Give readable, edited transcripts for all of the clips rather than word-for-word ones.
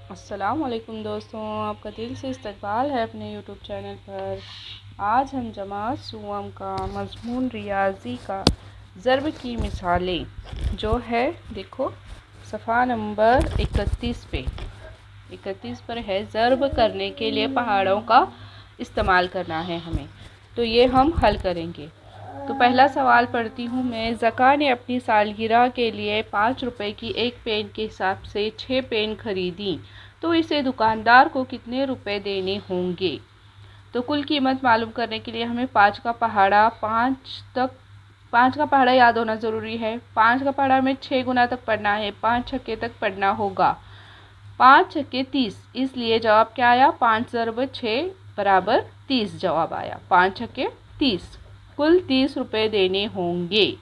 अस्सलाम वालेकुम दोस्तों, आपका दिल से इस्तकबाल है अपने यूट्यूब चैनल पर। आज हम जमात सुवम का मज़मून रियाज़ी का ज़र्ब की मिसालें जो है, देखो सफ़ा नंबर 31 पर है। ज़र्ब करने के लिए पहाड़ों का इस्तेमाल करना है हमें, तो ये हम हल करेंगे। तो पहला सवाल पढ़ती हूँ मैं। ज़का ने अपनी सालगिरह के लिए 5 रुपए की एक पेन के हिसाब से 6 पेन खरीदी, तो इसे दुकानदार को कितने रुपए देने होंगे? तो कुल कीमत मालूम करने के लिए हमें 5 का पहाड़ा याद होना ज़रूरी है। 5 का पहाड़ा में 6 गुना तक पढ़ना है, 5 छक्के तक पढ़ना होगा। 5 छक्के 30, इसलिए जवाब क्या आया? 5 ज़रब 6 बराबर 30 जवाब आया। 5 छक्के 30, कुल 30 रुपए देने होंगे।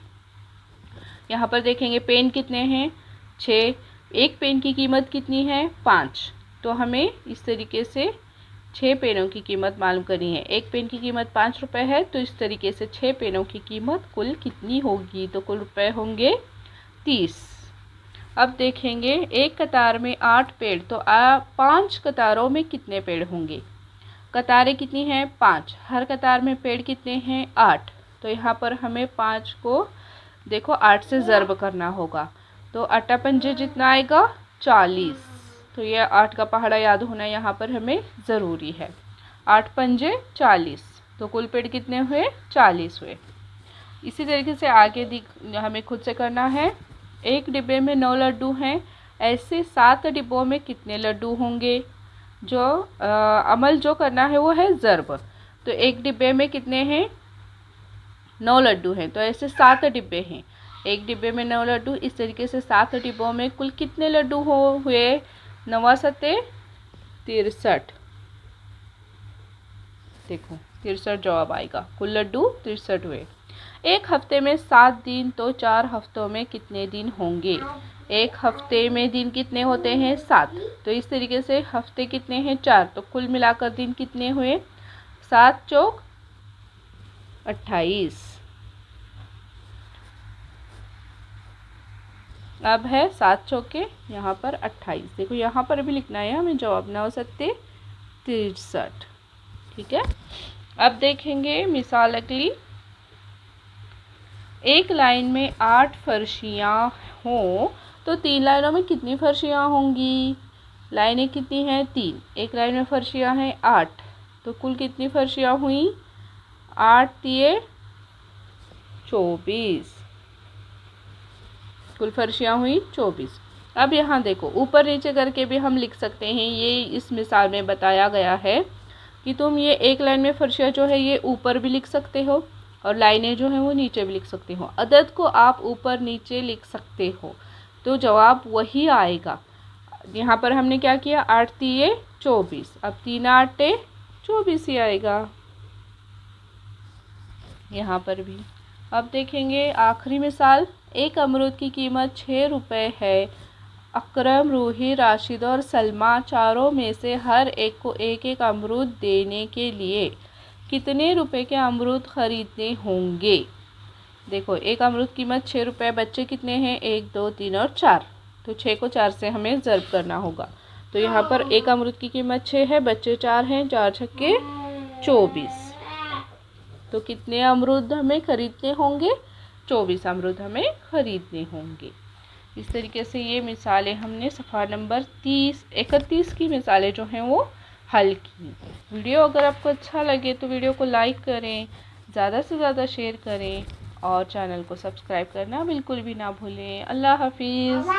यहाँ पर देखेंगे पेन कितने हैं? 6। एक पेन की कीमत कितनी है? 5। तो हमें इस तरीके से 6 पेनों की कीमत मालूम करनी है। एक पेन की कीमत 5 रुपए है, तो इस तरीके से 6 पेनों की कीमत कुल कितनी होगी? तो कुल रुपए होंगे 30। अब देखेंगे एक कतार में 8 पेड़, तो 5 कतारों में कितने पेड़ होंगे? कतारें कितनी हैं? 5। हर कतार में पेड़ कितने हैं? 8। तो यहाँ पर हमें 5 को देखो 8 से ज़र्ब करना होगा, तो 8 पंजे जितना आएगा 40। तो ये 8 का पहाड़ा याद होना यहाँ पर हमें ज़रूरी है। 8 पंजे 40, तो कुल पेड़ कितने हुए? 40 हुए। इसी तरीके से आगे हमें खुद से करना है। एक डिब्बे में 9 लड्डू हैं, ऐसे 7 डिब्बों में कितने लड्डू होंगे? जो अमल जो करना है वो है ज़र्ब। तो एक डिब्बे में कितने हैं? 9 लड्डू हैं, तो ऐसे 7 डिब्बे हैं। एक डिब्बे में 9 लड्डू, इस तरीके से 7 डिब्बों में कुल कितने लड्डू हुए? 9 सत्ते 63। देखो 63 जवाब आएगा। कुल लड्डू 63 हुए। एक हफ्ते में 7 दिन, तो 4 हफ्तों में कितने दिन होंगे? एक हफ्ते में दिन कितने होते हैं? 7। तो इस तरीके से हफ्ते कितने हैं? 4। तो कुल मिलाकर दिन कितने हुए? 7 चौक 28। अब है 7 चौके यहाँ पर 28। देखो यहाँ पर भी लिखना है हमें जवाब 9 सत्ते 63। ठीक है। अब देखेंगे मिसाल अगली। एक लाइन में 8 फर्शियाँ हों, तो 3 लाइनों में कितनी फर्शियाँ होंगी? लाइनें कितनी हैं? 3। एक लाइन में फर्शियाँ हैं 8, तो कुल कितनी फर्शियाँ हुई? 8 तिये 24। कुल फर्शियाँ हुई 24। अब यहाँ देखो ऊपर नीचे करके भी हम लिख सकते हैं। ये इस मिसाल में बताया गया है कि तुम ये एक लाइन में फर्शियाँ जो है ये ऊपर भी लिख सकते हो और लाइनें जो हैं वो नीचे भी लिख सकते हो। अदद को आप ऊपर नीचे लिख सकते हो, तो जवाब वही आएगा। यहाँ पर हमने क्या किया? 8 तिये 24, अब 3 8 24 ही आएगा यहाँ पर भी। अब देखेंगे आखिरी मिसाल। एक अमरूद की कीमत 6 रुपये है। अकरम, रूही, राशिद और सलमा चारों में से हर एक को एक एक अमरूद देने के लिए कितने रुपए के अमरूद खरीदने होंगे? देखो एक अमरूद की कीमत 6 रुपये, बच्चे कितने हैं? 1 2 3 और 4, तो 6 को 4 से हमें ज़र्ब करना होगा। तो यहाँ पर एक अमरूद की कीमत 6 है, बच्चे 4 हैं, 4 छक्के 24। तो कितने अमरूद हमें खरीदने होंगे? 24 अमरूद हमें खरीदने होंगे। इस तरीके से ये मिसालें हमने सफ़ा नंबर 31 की मिसालें जो हैं वो हल की। वीडियो अगर आपको अच्छा लगे तो वीडियो को लाइक करें, ज़्यादा से ज़्यादा शेयर करें और चैनल को सब्सक्राइब करना बिल्कुल भी ना भूलें। अल्लाह हाफिज़।